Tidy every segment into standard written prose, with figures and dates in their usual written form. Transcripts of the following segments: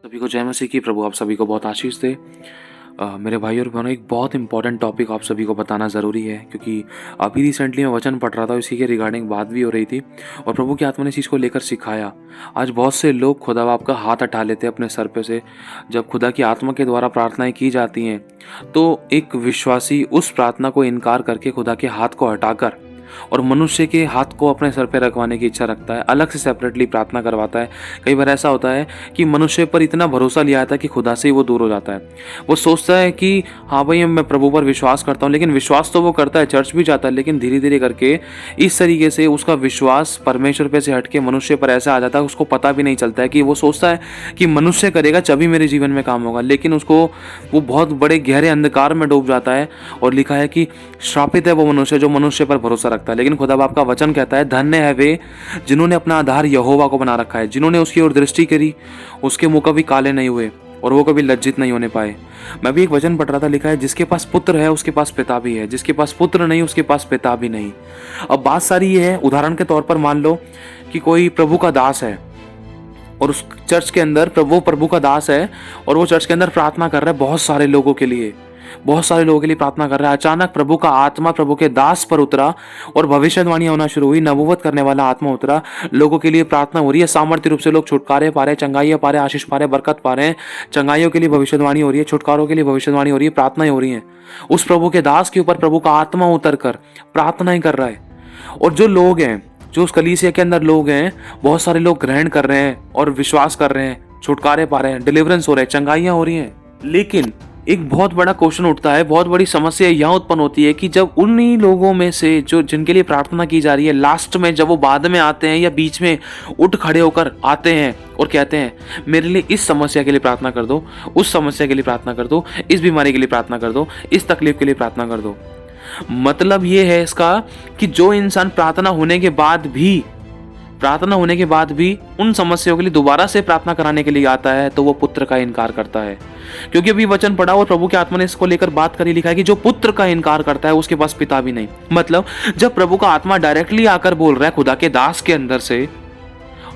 सभी को जय मसीह की। प्रभु आप सभी को बहुत आशीष दे। मेरे भाई और बहनों, एक बहुत इंपॉर्टेंट टॉपिक आप सभी को बताना ज़रूरी है, क्योंकि अभी रिसेंटली मैं वचन पढ़ रहा था, इसी के रिगार्डिंग बात भी हो रही थी और प्रभु की आत्मा ने इस चीज़ को लेकर सिखाया। आज बहुत से लोग खुदा बाप का हाथ हटा लेते हैं अपने सर पे से। जब खुदा की आत्मा के द्वारा प्रार्थनाएं की जाती हैं तो एक विश्वासी उस प्रार्थना को इनकार करके खुदा के हाथ को हटाकर और मनुष्य के हाथ को अपने सर पे रखवाने की इच्छा रखता है, अलग से सेपरेटली प्रार्थना करवाता है। कई बार ऐसा होता है कि मनुष्य पर इतना भरोसा लिया जाता है कि खुदा से ही वो दूर हो जाता है। वो सोचता है कि हाँ भाई, मैं प्रभु पर विश्वास करता हूँ, लेकिन विश्वास तो वो करता है, चर्च भी जाता है, लेकिन धीरे धीरे करके इस तरीके से उसका विश्वास परमेश्वर पे से हटके मनुष्य पर ऐसा आ जाता है, उसको पता भी नहीं चलता है कि वो सोचता है कि मनुष्य करेगा तभी मेरे जीवन में काम होगा, लेकिन उसको वो बहुत बड़े गहरे अंधकार में डूब जाता है। और लिखा है कि श्रापित है वो मनुष्य जो मनुष्य पर भरोसा रखता है। लेकिन खुदा बाप का वचन कहता है, धन्य है वे जिन्होंने अपना आधार यहोवा को बना रखा है, जिन्होंने उसकी ओर दृष्टि करी, उसके मुंह कभी काले नहीं हुए और वो कभी लज्जित नहीं होने पाए। मैं भी एक वचन पढ़ रहा था, लिखा है, जिसके पास पुत्र है उसके पास पिता भी है, जिसके पास पुत्र नहीं उसके पास पिता भी नहीं। अब बात सारी ये है, उदाहरण के तौर पर मान लो कि कोई प्रभु का दास है और उस चर्च के अंदर प्रभु का दास है और वो चर्च के अंदर प्रार्थना कर रहा है बहुत सारे लोगों के लिए प्रार्थना कर रहा है। अचानक प्रभु का आत्मा प्रभु के दास पर उतरा और भविष्यवाणी होना शुरू हुई। नबूवत करने वाला आत्मा उतरा, लोगों के लिए प्रार्थना हो रही है, सामर्थ्य रूप से लोग छुटकारे पा रहे हैं, चंगाइयां पा रहे हैं, आशीष पा रहे हैं, बरकत पा रहे हैं। चंगाइयों के लिए भविष्यवाणी हो रही है, छुटकारों के लिए भविष्यवाणी हो रही है, प्रार्थनाएं हो रही हैं। उस प्रभु के दास के ऊपर प्रभु का आत्मा उतर कर प्रार्थनाएं कर रहा है। और जो लोग हैं, जो उस कलीसिया के अंदर लोग हैं, बहुत सारे लोग ग्रहण कर रहे हैं और विश्वास कर रहे हैं, छुटकारे पा रहे हैं, डिलीवरेंस हो रहे हैं, चंगाइयां हो रही हैं। लेकिन एक बहुत बड़ा क्वेश्चन उठता है, बहुत बड़ी समस्या यहाँ उत्पन्न होती है कि जब उन्हीं लोगों में से जो जिनके लिए प्रार्थना की जा रही है, लास्ट में जब वो बाद में आते हैं या बीच में उठ खड़े होकर आते हैं और कहते हैं मेरे लिए इस समस्या के लिए प्रार्थना कर दो, उस समस्या के लिए प्रार्थना कर दो, इस बीमारी के लिए प्रार्थना कर दो, इस तकलीफ के लिए प्रार्थना कर दो। मतलब ये है इसका कि जो इंसान प्रार्थना होने के बाद भी उन समस्याओं के लिए दोबारा से प्रार्थना कराने के लिए आता है, तो वो पुत्र का इनकार करता है। क्योंकि अभी वचन पढ़ा और प्रभु के आत्मा ने इसको लेकर बात करी, लिखा है कि जो पुत्र का इनकार करता है उसके पास पिता भी नहीं। मतलब जब प्रभु का आत्मा डायरेक्टली आकर बोल रहा है खुदा के दास के अंदर से,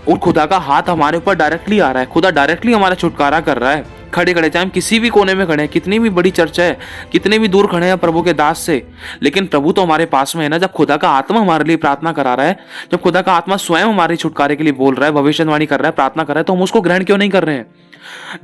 और खुदा का हाथ हमारे ऊपर डायरेक्टली आ रहा है, खुदा डायरेक्टली हमारा छुटकारा कर रहा है, खड़े खड़े, चाहे हम किसी भी कोने में खड़े हैं, कितनी भी बड़ी चर्च है, कितने भी दूर खड़े हैं प्रभु के दास से, लेकिन प्रभु तो हमारे पास में है ना। जब खुदा का आत्मा हमारे लिए प्रार्थना करा रहा है, जब खुदा का आत्मा स्वयं हमारे छुटकारे के लिए बोल रहा है, भविष्यवाणी कर रहा है, प्रार्थना कर रहा है, तो हम उसको ग्रहण क्यों नहीं कर रहे हैं?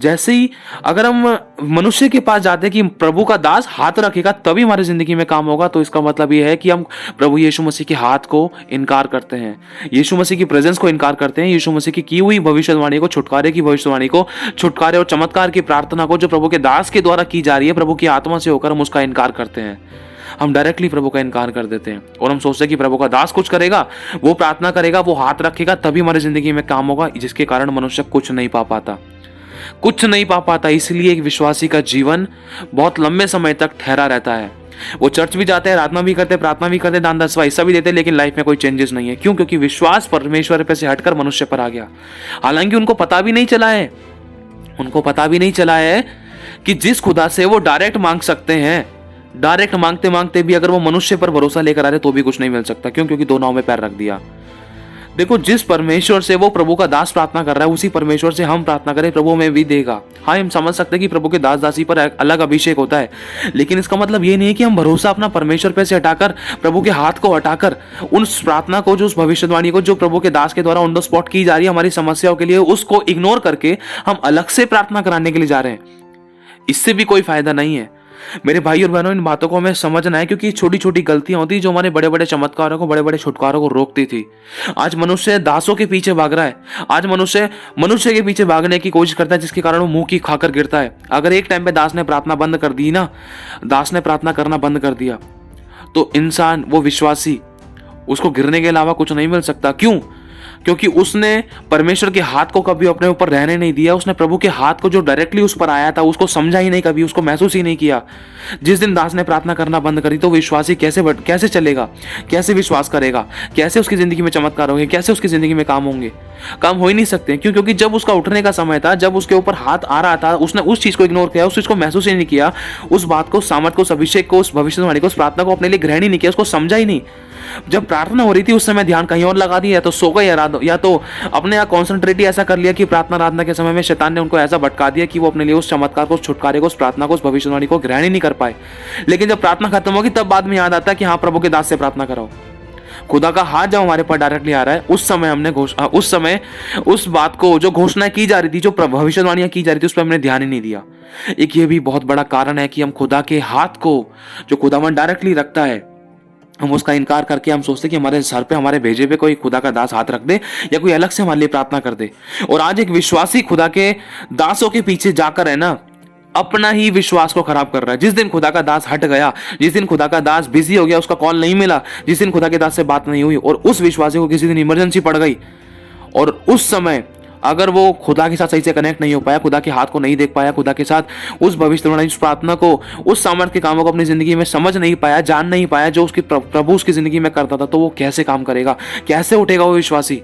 जैसे ही अगर हम मनुष्य के पास जाते हैं कि प्रभु का दास हाथ रखेगा तभी हमारी जिंदगी में काम होगा, तो इसका मतलब यह है कि हम प्रभु यीशु मसीह के हाथ को इनकार करते हैं, यीशु मसीह की प्रेजेंस को इनकार करते हैं, यीशु मसीह की हुई भविष्यवाणी को, छुटकारे की भविष्यवाणी को, छुटकारे और चमत्कार की प्रार्थना को जो प्रभु के दास के द्वारा की जा रही है, प्रभु की आत्मा से होकर, हम उसका इनकार करते हैं। हम डायरेक्टली प्रभु का इनकार कर देते हैं और हम सोचते हैं कि प्रभु का दास कुछ करेगा, वो प्रार्थना करेगा, वो हाथ रखेगा तभी हमारी जिंदगी में काम होगा, जिसके कारण मनुष्य कुछ नहीं पा पाता। इसलिए एक विश्वासी का जीवन बहुत लंबे समय तक ठहरा रहता है। वो चर्च भी जाते हैं, आराधना भी करते हैं, प्रार्थना भी करते हैं, दान दसवां हिस्सा भी देते हैं, लेकिन लाइफ में कोई चेंजेस नहीं है। क्यों? क्योंकि विश्वास परमेश्वर पे से हटकर मनुष्य पर आ गया। हालांकि उनको पता भी नहीं चला है कि जिस खुदा से वो डायरेक्ट मांग सकते हैं, डायरेक्ट मांगते मांगते भी अगर वो मनुष्य पर भरोसा लेकर आ रहे तो भी कुछ नहीं मिल सकता। क्यों? क्योंकि दोनों में पैर रख दिया। देखो, जिस परमेश्वर से वो प्रभु का दास प्रार्थना कर रहा है, उसी परमेश्वर से हम प्रार्थना करें, प्रभु में भी देगा। हाँ, हम समझ सकते हैं कि प्रभु के दास दासी पर अलग अभिषेक होता है, लेकिन इसका मतलब ये नहीं है कि हम भरोसा अपना परमेश्वर पे से हटाकर, प्रभु के हाथ को हटाकर, उस प्रार्थना को, जो उस भविष्यवाणी को जो प्रभु के दास के द्वारा ऑन द स्पॉट की जा रही है हमारी समस्याओं के लिए, उसको इग्नोर करके हम अलग से प्रार्थना कराने के लिए जा रहे हैं। इससे भी कोई फायदा नहीं है। मेरे भाई और बहनों, इन बातों को हमें समझना है, क्योंकि छोटी छोटी गलतियां होती जो हमारे बड़े बड़े चमत्कारों को, बड़े बड़े छुटकारों को रोकती थी। आज मनुष्य दासों के पीछे भाग रहा है, आज मनुष्य के पीछे भागने की कोशिश करता है, जिसके कारण वो मुंह की खाकर गिरता है। अगर एक टाइम पे दास ने प्रार्थना करना बंद कर दिया, तो इंसान, वो विश्वासी, उसको गिरने के अलावा कुछ नहीं मिल सकता। क्यों? क्योंकि उसने परमेश्वर के हाथ को कभी अपने ऊपर रहने नहीं दिया। उसने प्रभु के हाथ को जो डायरेक्टली उस पर आया था उसको समझा ही नहीं, कभी उसको महसूस ही नहीं किया। जिस दिन दास ने प्रार्थना करना बंद करी, तो विश्वासी कैसे चलेगा, कैसे विश्वास करेगा, कैसे उसकी जिंदगी में चमत्कार होंगे, कैसे उसकी जिंदगी में काम होंगे? काम हो ही नहीं सकते। क्यों? क्योंकि जब उसका उठने का समय था, जब उसके ऊपर हाथ आ रहा था, उसने उस चीज को इग्नोर किया, उस चीज को महसूस ही नहीं किया, उस बात को, सामर्थ को, उस अभिषेक को, उस भविष्यवाणी को, उस प्रार्थना को अपने लिए ग्रहण ही नहीं किया, उसको समझा ही नहीं। जब प्रार्थना हो रही थी उस समय ध्यान कहीं और लगा दिया, या तो सो गए या तो अपने यहाँ कॉन्सेंट्रेट ही ऐसा कर लिया कि प्रार्थना आराधना के समय में शैतान ने उनको ऐसा भटका दिया कि वो अपने लिए उस चमत्कार को, उस छुटकारे को, उस प्रार्थना को, उस भविष्यवाणी को ग्रहण ही नहीं कर पाए। लेकिन जब प्रार्थना खत्म होगी तब बाद में याद आता है कि हाँ, प्रभु के दास से प्रार्थना कराओ। खुदा का हाथ जब हमारे पर डायरेक्टली आ रहा है, उस समय हमने उस समय उस बात को, जो घोषणाएं की जा रही थी, जो भविष्यवाणियां की जा रही थी, उस पर हमने ध्यान ही नहीं दिया। एक ये भी बहुत बड़ा कारण है कि हम खुदा के हाथ को, जो खुदावन डायरेक्टली रखता है, हम उसका इनकार करके हम सोचते कि हमारे सर पे, हमारे भेजे पे कोई खुदा का दास हाथ रख दे या कोई अलग से हमारे लिए प्रार्थना कर दे। और आज एक विश्वासी खुदा के दासों के पीछे जाकर है ना, अपना ही विश्वास को खराब कर रहा है। जिस दिन खुदा का दास हट गया, जिस दिन खुदा का दास बिजी हो गया, उसका कॉल नहीं मिला, जिस दिन खुदा के दास से बात नहीं हुई और उस विश्वासी को किसी दिन इमरजेंसी पड़ गई, और उस समय अगर वो खुदा के साथ सही से कनेक्ट नहीं हो पाया, खुदा के हाथ को नहीं देख पाया, खुदा के साथ उस भविष्यवाणी, उस प्रार्थना को, उस सामर्थ्य के कामों को अपनी जिंदगी में समझ नहीं पाया, जान नहीं पाया जो उसकी प्रभु उसकी जिंदगी में करता था, तो वो कैसे काम करेगा, कैसे उठेगा वो विश्वासी?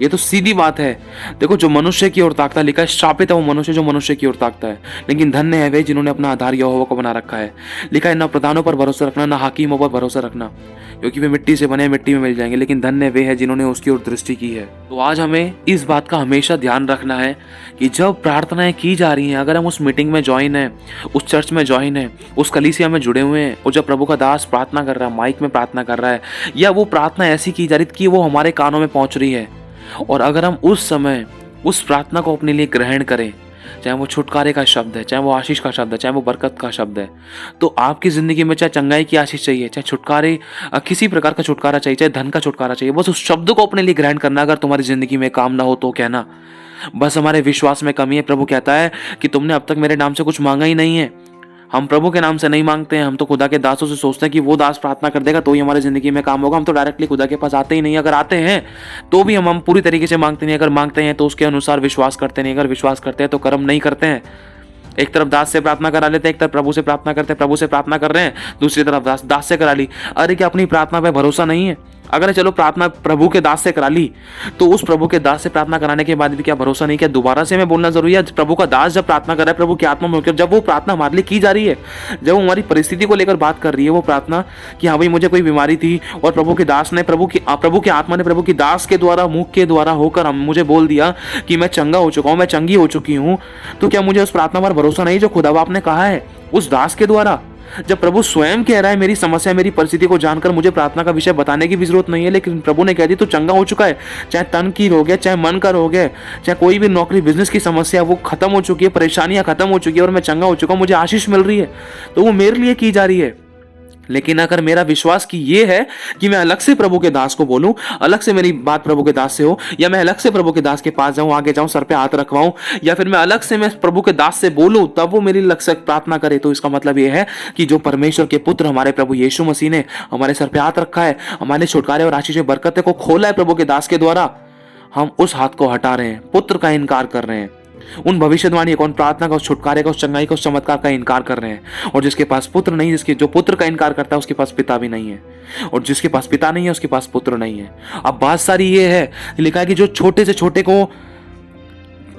ये तो सीधी बात है। देखो, जो मनुष्य की ओर ताकता, लिखा है श्रापित है वो मनुष्य जो मनुष्य की ओर ताकता है, लेकिन धन्य है वे जिन्होंने अपना आधार यहोवा को बना रखा है। लिखा है, ना प्रधानों पर भरोसा रखना, ना हाकिमों पर भरोसा रखना, क्योंकि वे मिट्टी से बने, मिट्टी में मिल जाएंगे, लेकिन धन्य वे है जिन्होंने उसकी ओर दृष्टि की है। तो आज हमें इस बात का हमेशा ध्यान रखना है कि जब प्रार्थनाएं की जा रही हैं, अगर हम उस मीटिंग में ज्वाइन है, उस चर्च में ज्वाइन है, उस कलीसिया में जुड़े हुए हैं, और जब प्रभु का दास प्रार्थना कर रहा है, माइक में प्रार्थना कर रहा है, या वो प्रार्थना ऐसी की जा रही कि वो हमारे कानों में पहुंच रही है, और अगर हम उस समय उस प्रार्थना को अपने लिए ग्रहण करें, चाहे वो छुटकारे का शब्द है, चाहे वो आशीष का शब्द है, चाहे वो बरकत का शब्द है, तो आपकी जिंदगी में चाहे चंगाई की आशीष चाहिए, चाहे छुटकारे, किसी प्रकार का छुटकारा चाहिए, चाहे धन का छुटकारा चाहिए, बस उस शब्द को अपने लिए ग्रहण करना। अगर तुम्हारी जिंदगी में काम ना हो तो कहना बस हमारे विश्वास में कमी है। प्रभु कहता है कि तुमने अब तक मेरे नाम से कुछ मांगा ही नहीं है। हम प्रभु के नाम से नहीं मांगते हैं, हम तो खुदा के दासों से सोचते हैं कि वो दास प्रार्थना कर देगा तो ही हमारी जिंदगी में काम होगा। हम तो डायरेक्टली खुदा के पास आते ही नहीं, अगर आते हैं तो भी हम पूरी तरीके से मांगते नहीं, अगर मांगते हैं तो उसके अनुसार विश्वास करते नहीं, अगर विश्वास करते हैं तो कर्म नहीं करते हैं। एक तरफ दास से प्रार्थना करा लेते हैं, एक तरफ प्रभु से प्रार्थना करते हैं, प्रभु से प्रार्थना कर रहे हैं, दूसरी तरफ दास से करा ली। अरे क्या अपनी प्रार्थना पे भरोसा नहीं है? अगर चलो प्रार्थना प्रभु के दास से करा ली, तो उस प्रभु के दास से प्रार्थना कराने के बाद भी क्या भरोसा नहीं? क्या दोबारा से हमें बोलना जरूरी है? प्रभु का दास जब प्रार्थना कर रहा है, प्रभु की आत्मा में होकर जब वो प्रार्थना हमारे लिए की जा रही है, जब वो हमारी परिस्थिति को लेकर बात कर रही है, वो प्रार्थना कि हाँ भाई मुझे कोई बीमारी थी और प्रभु के दास ने, प्रभु की आत्मा ने प्रभु की दास के द्वारा, मुख के द्वारा होकर मुझे बोल दिया कि मैं चंगा हो चुका हूँ, मैं चंगी हो चुकी हूँ, तो क्या मुझे उस प्रार्थना पर भरोसा नहीं जो खुदा बाप ने कहा है उस दास के द्वारा? जब प्रभु स्वयं कह रहा है मेरी समस्या, मेरी परिस्थिति को जानकर मुझे प्रार्थना का विषय बताने की भी जरूरत नहीं है, लेकिन प्रभु ने कह दी तू चंगा हो चुका है, चाहे तन की रोग है, चाहे मन का रोग है, चाहे कोई भी नौकरी बिजनेस की समस्या वो खत्म हो चुकी है, परेशानियां खत्म हो चुकी है और मैं चंगा हो चुका हूं, मुझे आशीष मिल रही है, तो वो मेरे लिए की जा रही है। लेकिन अगर मेरा विश्वास कि ये है कि मैं अलग से प्रभु के दास को बोलूं, अलग से मेरी बात प्रभु के दास से हो, या मैं अलग से प्रभु के दास के पास जाऊं, आगे जाऊं, सर पे हाथ रखवाऊं, या फिर मैं अलग से मैं प्रभु के दास से बोलूं तब वो मेरी लग से प्रार्थना करे, तो इसका मतलब ये है कि जो परमेश्वर के पुत्र हमारे प्रभु यीशु मसीह ने हमारे सर पे हाथ रखा है, हमारे छुटकारे और आशीष बरकत को खोला है प्रभु के दास के द्वारा, हम उस हाथ को हटा रहे हैं, पुत्र का इनकार कर रहे हैं, उन भविष्यवाणी को, उन प्रार्थना का, उस छुटकारे का, उस चंगाई का, उस चमत्कार का इनकार कर रहे हैं। और जिसके पास पुत्र नहीं, जो पुत्र का इनकार करता है उसके पास पिता भी नहीं है, और जिसके पास पिता नहीं है उसके पास पुत्र नहीं है। अब बात सारी ये है, लिखा है कि जो छोटे से छोटे को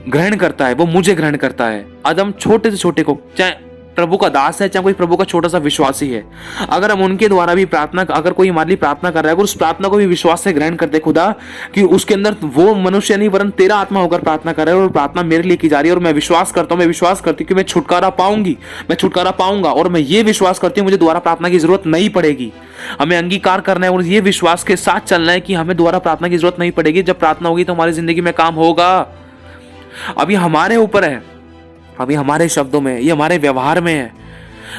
ग्रहण करता है वो मुझे ग्रहण करता है। आज हम छोटे से छोटे को, चाहे प्रभु का दास है, चाहे कोई प्रभु का छोटा सा विश्वासी है, अगर हम उनके द्वारा भी प्रार्थना, अगर कोई हमारे लिए प्रार्थना कर रहा है, अगर उस प्रार्थना को भी विश्वास से ग्रहण करते खुदा कि उसके अंदर वो मनुष्य नहीं वरन तेरा आत्मा होकर प्रार्थना कर रहा है और प्रार्थना मेरे लिए की जा रही है, और मैं विश्वास करता हूँ, मैं विश्वास करती हूँ कि मैं छुटकारा पाऊंगी, मैं छुटकारा पाऊंगा, और मैं ये विश्वास करती हूँ मुझे दोबारा प्रार्थना की जरूरत नहीं पड़ेगी। हमें अंगीकार करना है और ये विश्वास के साथ चलना है कि हमें दोबारा प्रार्थना की जरूरत नहीं पड़ेगी। जब प्रार्थना होगी तो हमारी जिंदगी में काम होगा। अभी हमारे ऊपर है, अभी हमारे शब्दों में, ये हमारे व्यवहार में है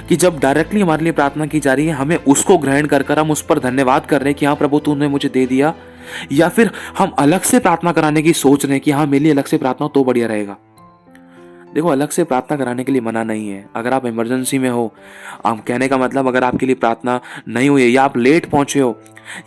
कि जब डायरेक्टली हमारे लिए प्रार्थना की जा रही है, हमें उसको ग्रहण कर हम उस पर धन्यवाद कर रहे हैं कि हाँ प्रभु तूने मुझे दे दिया, या फिर हम अलग से प्रार्थना कराने की सोच रहे हैं कि हाँ मेरे लिए अलग से प्रार्थना तो बढ़िया रहेगा। देखो, अलग से प्रार्थना कराने के लिए मना नहीं है। अगर आप इमरजेंसी में हो, आप कहने का मतलब अगर आपके लिए प्रार्थना नहीं हुई है, या आप लेट पहुंचे हो,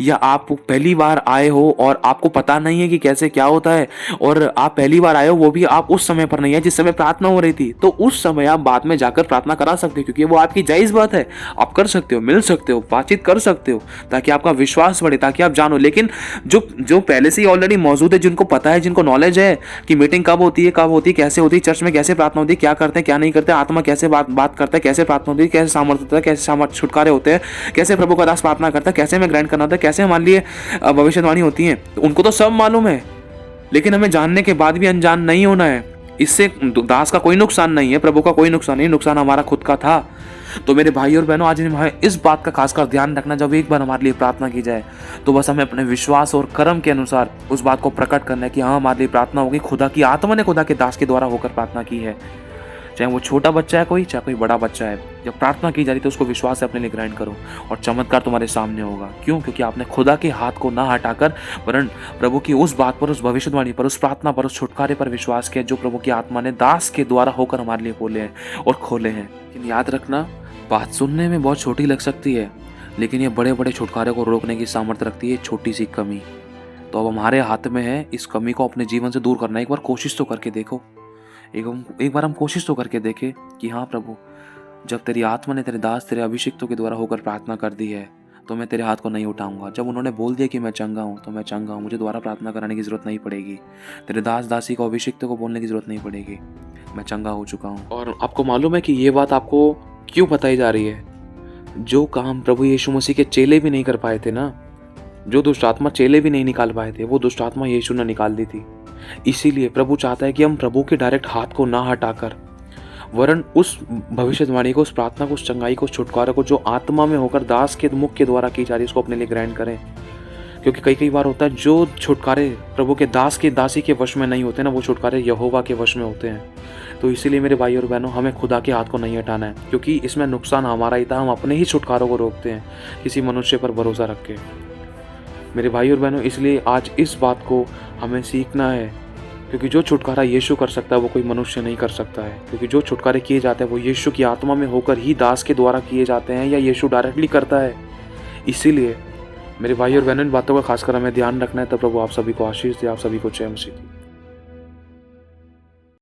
या आप पहली बार आए हो और आपको पता नहीं है कि कैसे क्या होता है, और आप पहली बार आए हो वो भी आप उस समय पर नहीं है जिस समय प्रार्थना हो रही थी, तो उस समय आप बाद में जाकर प्रार्थना करा सकते हो, क्योंकि वो आपकी जायज़ बात है। आप कर सकते हो, मिल सकते हो, बातचीत कर सकते हो, ताकि आपका विश्वास बढ़े, ताकि आप जानो। लेकिन जो पहले से ही ऑलरेडी मौजूद है, जिनको पता है, जिनको नॉलेज है कि मीटिंग कब होती है, कैसे होती है, चर्च में कैसे प्रार्थना होती है, क्या करते हैं क्या नहीं करते, आत्मा कैसे बात करता है, कैसे प्रार्थना होती है, कैसे सामर्थ्य होता है, कैसे छुटकारे होते हैं, कैसे प्रभु का दास प्रार्थना करता है, कैसे मैं ग्रहण करना होता है कैसे हमारे लिए भविष्यवाणी होती हैं। तो उनको तो सब मालूम है, लेकिन हमें जानने के बाद भी अनजान नहीं होना है। इससे दास का कोई नुकसान नहीं है, प्रभु का कोई नुकसान नहीं, नुकसान हमारा खुद का था। तो मेरे भाई और बहनों, आज हमें इस बात का खासकर ध्यान रखना, जब एक बार हमारे लिए प्रार्थना की जाए तो बस हमें अपने विश्वास और कर्म के अनुसार उस बात को प्रकट करना है कि हाँ, हमारे लिए प्रार्थना होगी, खुदा की आत्मा ने खुदा के दास के द्वारा होकर प्रार्थना की है। चाहे वो छोटा बच्चा है कोई, चाहे कोई बड़ा बच्चा है, जब प्रार्थना की जा रही है तो उसको विश्वास से अपने लिए ग्रहण करो और चमत्कार तुम्हारे सामने होगा। क्यों? क्योंकि आपने खुदा के हाथ को ना हटाकर वरन प्रभु की उस बात पर, उस भविष्यवाणी पर, उस प्रार्थना पर, उस छुटकारे पर विश्वास किया जो प्रभु की आत्मा ने दास के द्वारा होकर हमारे लिए बोले हैं और खोले हैं। लेकिन याद रखना, बात सुनने में बहुत छोटी लग सकती है, लेकिन ये बड़े बड़े छुटकारे को रोकने की सामर्थ्य रखती है छोटी सी कमी। तो अब हमारे हाथ में है इस कमी को अपने जीवन से दूर करना। एक बार कोशिश तो करके देखो, एक बार हम कोशिश तो करके देखें कि हाँ प्रभु, जब तेरी आत्मा ने तेरे दास, तेरे अभिषिक्तों के द्वारा होकर प्रार्थना कर दी है तो मैं तेरे हाथ को नहीं उठाऊंगा। जब उन्होंने बोल दिया कि मैं चंगा हूँ तो मैं चंगा हूँ, मुझे दोबारा प्रार्थना कराने की जरूरत नहीं पड़ेगी, तेरे दास दासी को, अभिषिक्तों को बोलने की जरूरत नहीं पड़ेगी, मैं चंगा हो चुका हूँ। और आपको मालूम है कि ये बात आपको क्यों बताई जा रही है? जो काम प्रभु यीशु मसीह के चेले भी नहीं कर पाए थे ना, जो दुष्ट आत्मा चेले भी नहीं निकाल पाए थे, वो दुष्ट आत्मा यीशु ने निकाल दी थी। इसीलिए प्रभु चाहता है कि हम प्रभु के डायरेक्ट हाथ को ना हटाकर वरन उस भविष्यवाणी को, उस प्रार्थना को, उस चंगाई को, उस छुटकारा को जो आत्मा में होकर दास के मुख के द्वारा की जा रही है, उसको अपने लिए ग्रहण करें। क्योंकि कई बार होता है जो छुटकारे प्रभु के दास के, दासी के वश में नहीं होते ना, वो छुटकारे यहोवा के वश में होते हैं। तो इसीलिए मेरे भाई और बहनों, हमें खुदा के हाथ को नहीं हटाना है, क्योंकि इसमें नुकसान हमारा ही था। हम अपने ही छुटकारों को रोकते हैं किसी मनुष्य पर भरोसा रख के। मेरे भाई और बहनों, इसलिए आज इस बात को हमें सीखना है, क्योंकि जो छुटकारा यीशु कर सकता है वो कोई मनुष्य नहीं कर सकता है। क्योंकि जो छुटकारे किए जाते हैं वो यीशु की आत्मा में होकर ही दास के द्वारा किए जाते हैं, या यीशु डायरेक्टली करता है। इसीलिए मेरे भाई और बहनों, इन बातों का खासकर हमें ध्यान रखना है। तो प्रभु आप सभी को आशीष दे, आप सभी को जय मसीह।